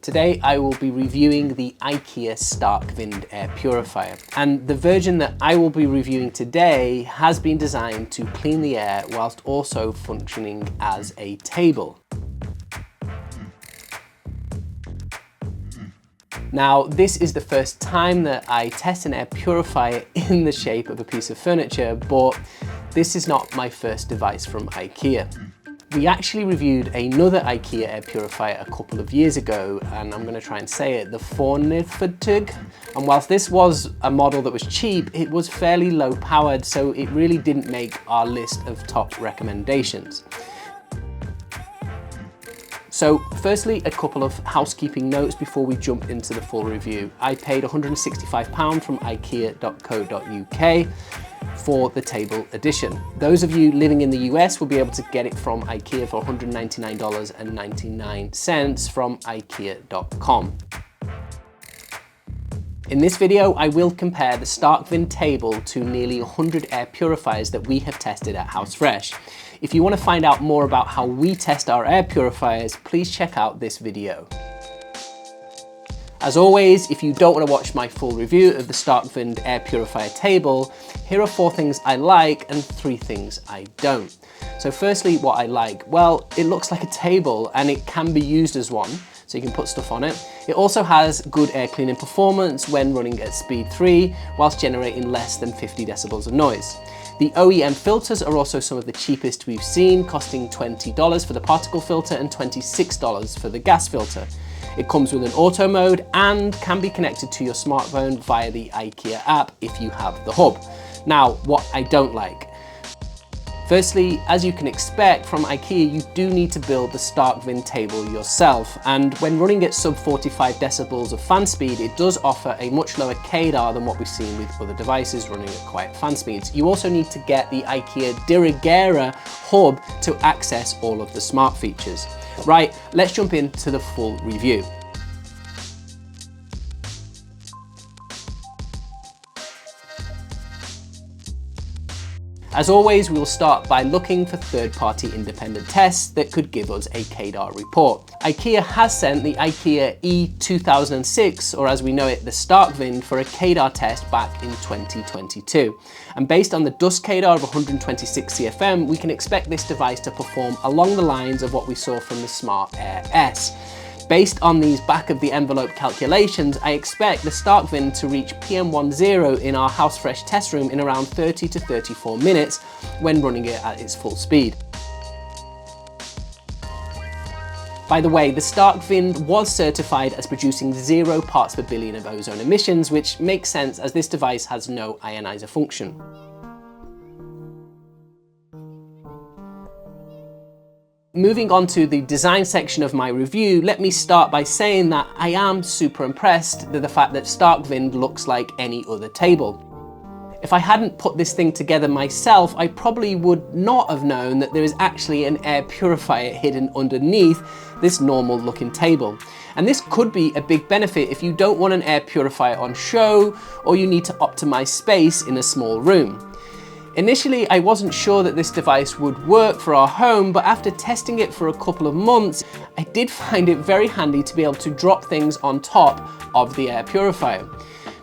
Today I will be reviewing the IKEA Starkvind Air Purifier, and the version that I will be reviewing today has been designed to clean the air whilst also functioning as a table. Now, this is the first time that I test an air purifier in the shape of a piece of furniture, but this is not my first device from IKEA. We actually reviewed another IKEA air purifier a couple of years ago, and I'm going to try and say it, the Forniffertug. And whilst this was a model that was cheap, it was fairly low powered, so it really didn't make our list of top recommendations. So firstly, a couple of housekeeping notes before we jump into the full review. I paid £165 from IKEA.co.uk for the table edition. Those of you living in the US will be able to get it from IKEA for $199.99 from IKEA.com. In this video, I will compare the Starkvind table to nearly 100 air purifiers that we have tested at House Fresh. If you want to find out more about how we test our air purifiers, please check out this video. As always, if you don't want to watch my full review of the Starkvind air purifier table, here are 4 things I like and 3 things I don't. So firstly, what I like. Well, it looks like a table and it can be used as one, so you can put stuff on it. It also has good air cleaning performance when running at speed 3, whilst generating less than 50 decibels of noise. The OEM filters are also some of the cheapest we've seen, costing $20 for the particle filter and $26 for the gas filter. It comes with an auto mode and can be connected to your smartphone via the IKEA app if you have the hub. Now, what I don't like. Firstly, as you can expect from IKEA, you do need to build the Starkvind table yourself, and when running at sub 45 decibels of fan speed, it does offer a much lower KDAR than what we've seen with other devices running at quiet fan speeds. You also need to get the IKEA Dirigera hub to access all of the smart features. Right, let's jump into the full review. As always, we will start by looking for third-party independent tests that could give us a KDAR report. IKEA has sent the IKEA E2006, or as we know it, the Starkvind, for a KDAR test back in 2022. And based on the dust KDAR of 126 CFM, we can expect this device to perform along the lines of what we saw from the Smart Air S. Based on these back-of-the-envelope calculations, I expect the Starkvind to reach PM10 in our House Fresh test room in around 30 to 34 minutes when running it at its full speed. By the way, the Starkvind was certified as producing 0 parts per billion of ozone emissions, which makes sense as this device has no ionizer function. Moving on to the design section of my review, let me start by saying that I am super impressed with the fact that Starkvind looks like any other table. If I hadn't put this thing together myself, I probably would not have known that there is actually an air purifier hidden underneath this normal looking table. And this could be a big benefit if you don't want an air purifier on show or you need to optimize space in a small room. Initially, I wasn't sure that this device would work for our home, but after testing it for a couple of months, I did find it very handy to be able to drop things on top of the air purifier.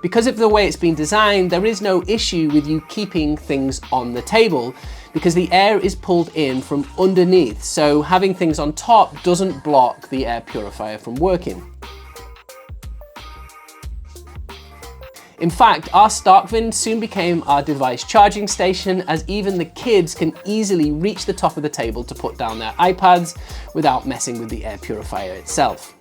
Because of the way it's been designed, there is no issue with you keeping things on the table because the air is pulled in from underneath, so having things on top doesn't block the air purifier from working. In fact, our Starkvind soon became our device charging station, as even the kids can easily reach the top of the table to put down their iPads without messing with the air purifier itself.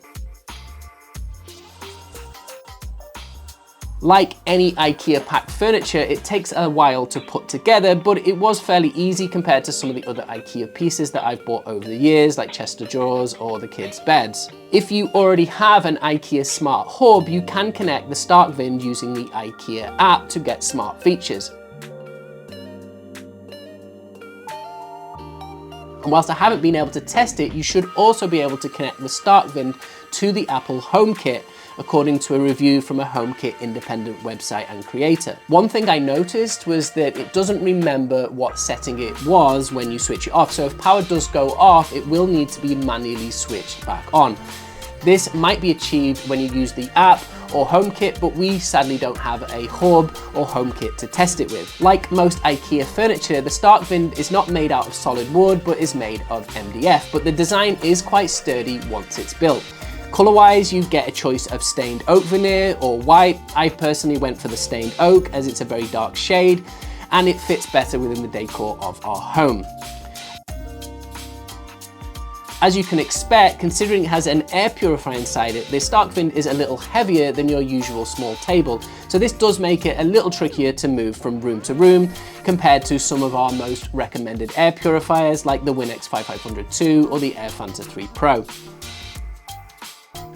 Like any IKEA packed furniture, it takes a while to put together, but it was fairly easy compared to some of the other IKEA pieces that I've bought over the years, like chest of drawers or the kids' beds. If you already have an IKEA Smart Hub, you can connect the Starkvind using the IKEA app to get smart features. And whilst I haven't been able to test it, you should also be able to connect the Starkvind to the Apple HomeKit, according to a review from a HomeKit independent website and creator. One thing I noticed was that it doesn't remember what setting it was when you switch it off. So if power does go off, it will need to be manually switched back on. This might be achieved when you use the app or HomeKit, but we sadly don't have a hub or HomeKit to test it with. Like most IKEA furniture, the Starkvind is not made out of solid wood, but is made of MDF, but the design is quite sturdy once it's built. Color-wise, you get a choice of stained oak veneer or white. I personally went for the stained oak as it's a very dark shade and it fits better within the decor of our home. As you can expect, considering it has an air purifier inside it, the Starkvind is a little heavier than your usual small table. So this does make it a little trickier to move from room to room compared to some of our most recommended air purifiers like the Winx 5500 or the Air Fanta 3 Pro.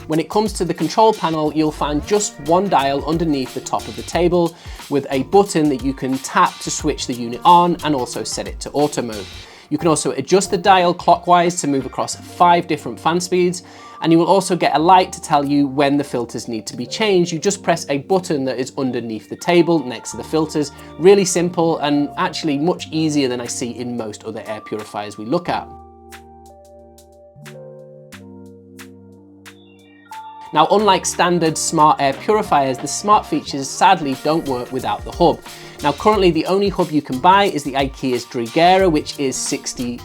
When it comes to the control panel, you'll find just one dial underneath the top of the table with a button that you can tap to switch the unit on and also set it to auto mode. You can also adjust the dial clockwise to move across 5 different fan speeds, and you will also get a light to tell you when the filters need to be changed. You just press a button that is underneath the table next to the filters. Really simple and actually much easier than I see in most other air purifiers we look at. Now, unlike standard smart air purifiers, the smart features sadly don't work without the hub. Now, currently the only hub you can buy is the IKEA's Drigera, which is £60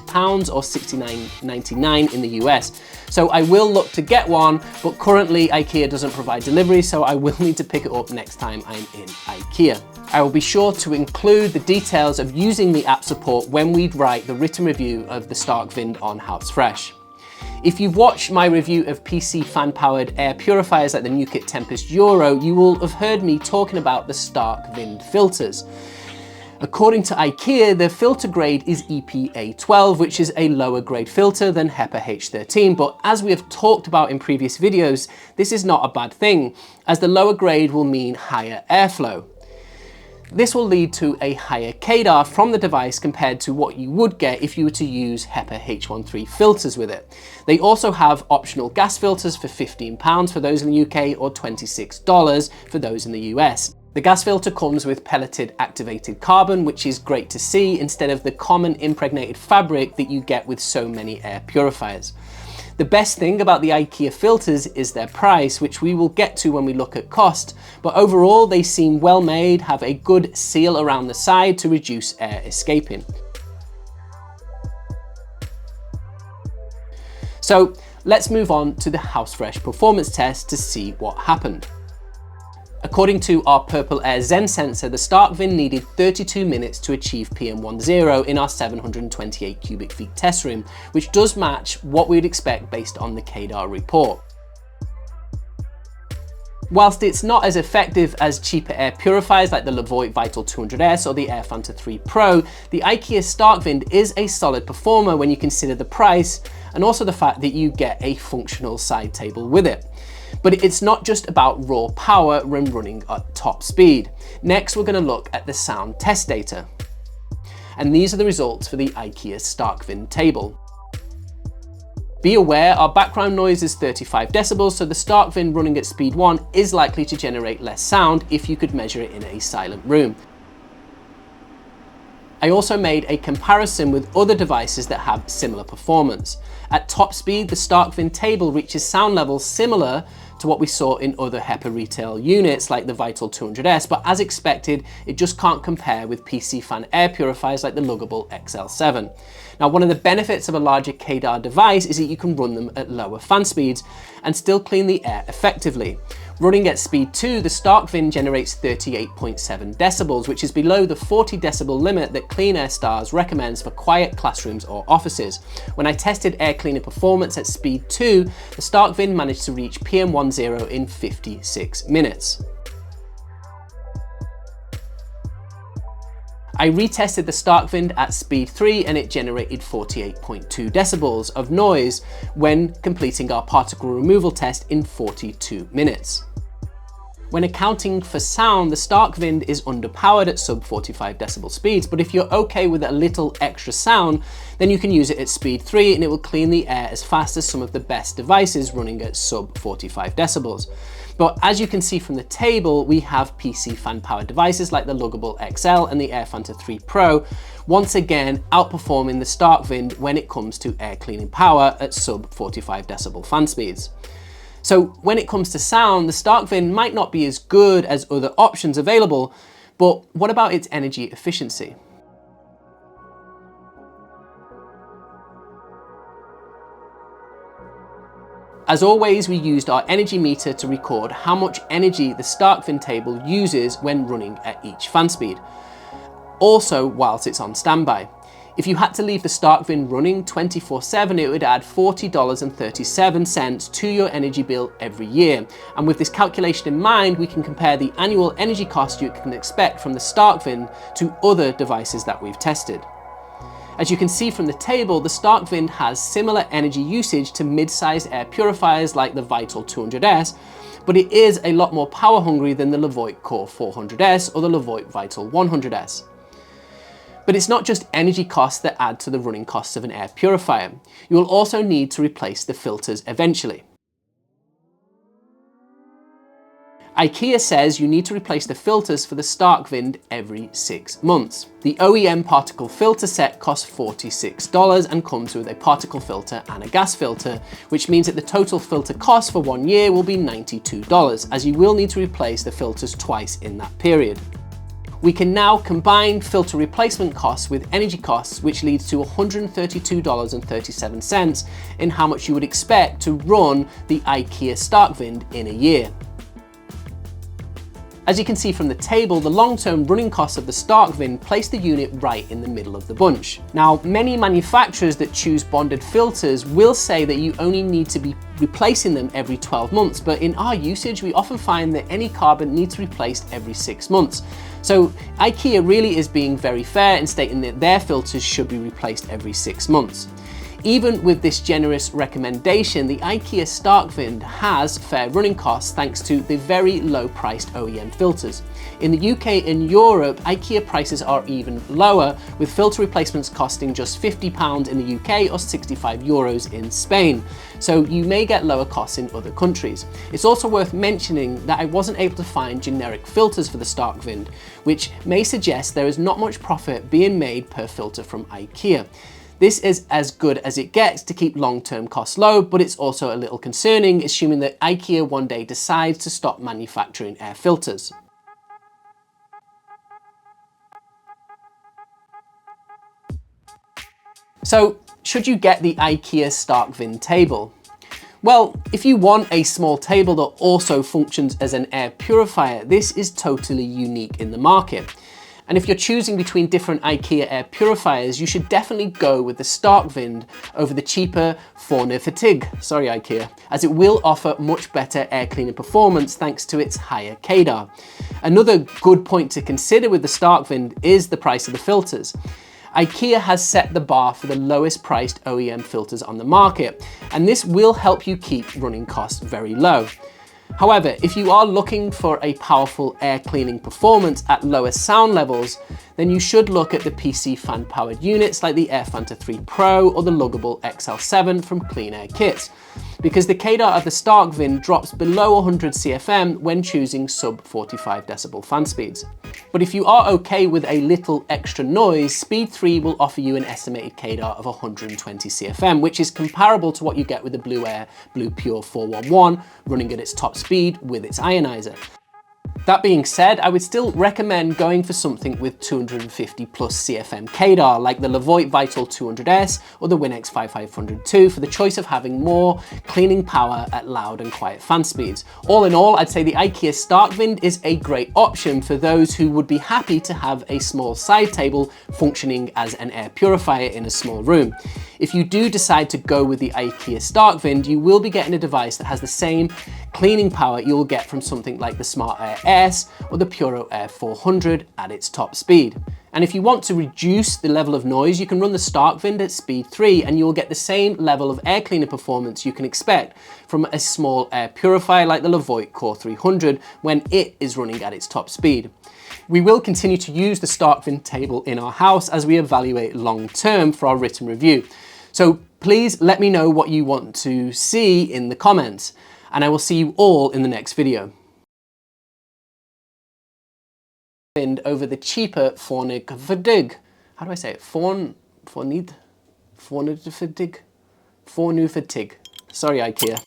or $69.99 in the US. So I will look to get one, but currently IKEA doesn't provide delivery, so I will need to pick it up next time I'm in IKEA. I will be sure to include the details of using the app support when we write the written review of the Starkvind on HouseFresh. If you've watched my review of PC fan-powered air purifiers like the NewKit Tempest Euro, you will have heard me talking about the Starkvind filters. According to IKEA, the filter grade is EPA 12, which is a lower grade filter than HEPA H13, but as we have talked about in previous videos, this is not a bad thing, as the lower grade will mean higher airflow. This will lead to a higher KDAR from the device compared to what you would get if you were to use HEPA H13 filters with it. They also have optional gas filters for £15 for those in the UK or $26 for those in the US. The gas filter comes with pelleted activated carbon, which is great to see instead of the common impregnated fabric that you get with so many air purifiers. The best thing about the IKEA filters is their price, which we will get to when we look at cost, but overall they seem well made, have a good seal around the side to reduce air escaping. So let's move on to the HouseFresh performance test to see what happened. According to our Purple Air Zen sensor, the Starkvind needed 32 minutes to achieve PM10 in our 728 cubic feet test room, which does match what we'd expect based on the KDAR report. Whilst it's not as effective as cheaper air purifiers like the Levoit Vital 200S or the Air Fanta 3 Pro, the IKEA Starkvind is a solid performer when you consider the price and also the fact that you get a functional side table with it. But it's not just about raw power when running at top speed. Next, we're going to look at the sound test data. And these are the results for the IKEA Starkvind table. Be aware our background noise is 35 decibels, so the Starkvind running at speed 1 is likely to generate less sound if you could measure it in a silent room. I also made a comparison with other devices that have similar performance. At top speed, the Starkvind table reaches sound levels similar to what we saw in other HEPA retail units like the Vital 200S, but as expected, it just can't compare with PC fan air purifiers like the Luggable XL7. Now, one of the benefits of a larger KDAR device is that you can run them at lower fan speeds and still clean the air effectively. Running at speed 2, the Starkvind generates 38.7 decibels, which is below the 40 decibel limit that Clean Air Stars recommends for quiet classrooms or offices. When I tested air cleaner performance at speed 2, the Starkvind managed to reach PM10 in 56 minutes. I retested the Starkvind at speed 3 and it generated 48.2 decibels of noise when completing our particle removal test in 42 minutes. When accounting for sound, the Starkvind is underpowered at sub 45 decibel speeds, but if you're okay with a little extra sound, then you can use it at speed 3 and it will clean the air as fast as some of the best devices running at sub 45 decibels. But as you can see from the table, we have PC fan-powered devices like the Luggable XL and the Air Fanta 3 Pro, once again outperforming the Starkvind when it comes to air cleaning power at sub 45 decibel fan speeds. So when it comes to sound, the Starkvind might not be as good as other options available, but what about its energy efficiency? As always, we used our energy meter to record how much energy the Starkvind table uses when running at each fan speed, also whilst it's on standby. If you had to leave the Starkvind running 24/7, it would add $40.37 to your energy bill every year. And with this calculation in mind, we can compare the annual energy cost you can expect from the Starkvind to other devices that we've tested. As you can see from the table, the Starkvind has similar energy usage to mid-sized air purifiers like the Vital 200S, but it is a lot more power hungry than the Levoit Core 400S or the Levoit Vital 100S. But it's not just energy costs that add to the running costs of an air purifier. You will also need to replace the filters eventually. IKEA says you need to replace the filters for the Starkvind every 6 months. The OEM particle filter set costs $46 and comes with a particle filter and a gas filter, which means that the total filter cost for 1 year will be $92, as you will need to replace the filters twice in that period. We can now combine filter replacement costs with energy costs, which leads to $132.37 in how much you would expect to run the IKEA Starkvind in a year. As you can see from the table, the long-term running costs of the Starkvind place the unit right in the middle of the bunch. Now, many manufacturers that choose bonded filters will say that you only need to be replacing them every 12 months, but in our usage, we often find that any carbon needs replaced every 6 months. So IKEA really is being very fair in stating that their filters should be replaced every 6 months. Even with this generous recommendation, the IKEA Starkvind has fair running costs thanks to the very low priced OEM filters. In the UK and Europe, IKEA prices are even lower, with filter replacements costing just £50 in the UK or €65 in Spain. So you may get lower costs in other countries. It's also worth mentioning that I wasn't able to find generic filters for the Starkvind, which may suggest there is not much profit being made per filter from IKEA. This is as good as it gets to keep long-term costs low, but it's also a little concerning, assuming that IKEA one day decides to stop manufacturing air filters. So, should you get the IKEA Starkvind table? Well, if you want a small table that also functions as an air purifier, this is totally unique in the market. And if you're choosing between different IKEA air purifiers, you should definitely go with the Starkvind over the cheaper Forneftig, sorry IKEA, as it will offer much better air cleaning performance thanks to its higher KDAR. Another good point to consider with the Starkvind is the price of the filters. IKEA has set the bar for the lowest priced OEM filters on the market, and this will help you keep running costs very low. However, if you are looking for a powerful air cleaning performance at lower sound levels, then you should look at the PC fan powered units like the AirFanta 3 Pro or the luggable XL7 from Clean Air Kits, because the KDAR of the Starkvind drops below 100 CFM when choosing sub 45 decibel fan speeds. But if you are okay with a little extra noise, Speed 3 will offer you an estimated KDAR of 120 CFM, which is comparable to what you get with the Blue Air Blue Pure 411 running at its top speed with its ionizer. That being said, I would still recommend going for something with 250 plus CFM KDAR, like the Levoit Vital 200S or the Winx 5502 for the choice of having more cleaning power at loud and quiet fan speeds. All in all, I'd say the IKEA Starkvind is a great option for those who would be happy to have a small side table functioning as an air purifier in a small room. If you do decide to go with the IKEA Starkvind, you will be getting a device that has the same cleaning power you'll get from something like the Smart Air S or the Puro Air 400 at its top speed. And if you want to reduce the level of noise, you can run the Starkvind at speed 3 and you'll get the same level of air cleaner performance you can expect from a small air purifier like the Levoit Core 300 when it is running at its top speed. We will continue to use the Starkvind table in our house as we evaluate long term for our written review. So please let me know what you want to see in the comments, and I will see you all in the next video. Over the cheaper Forneftig. How do I say it? Forneftig. Sorry, IKEA.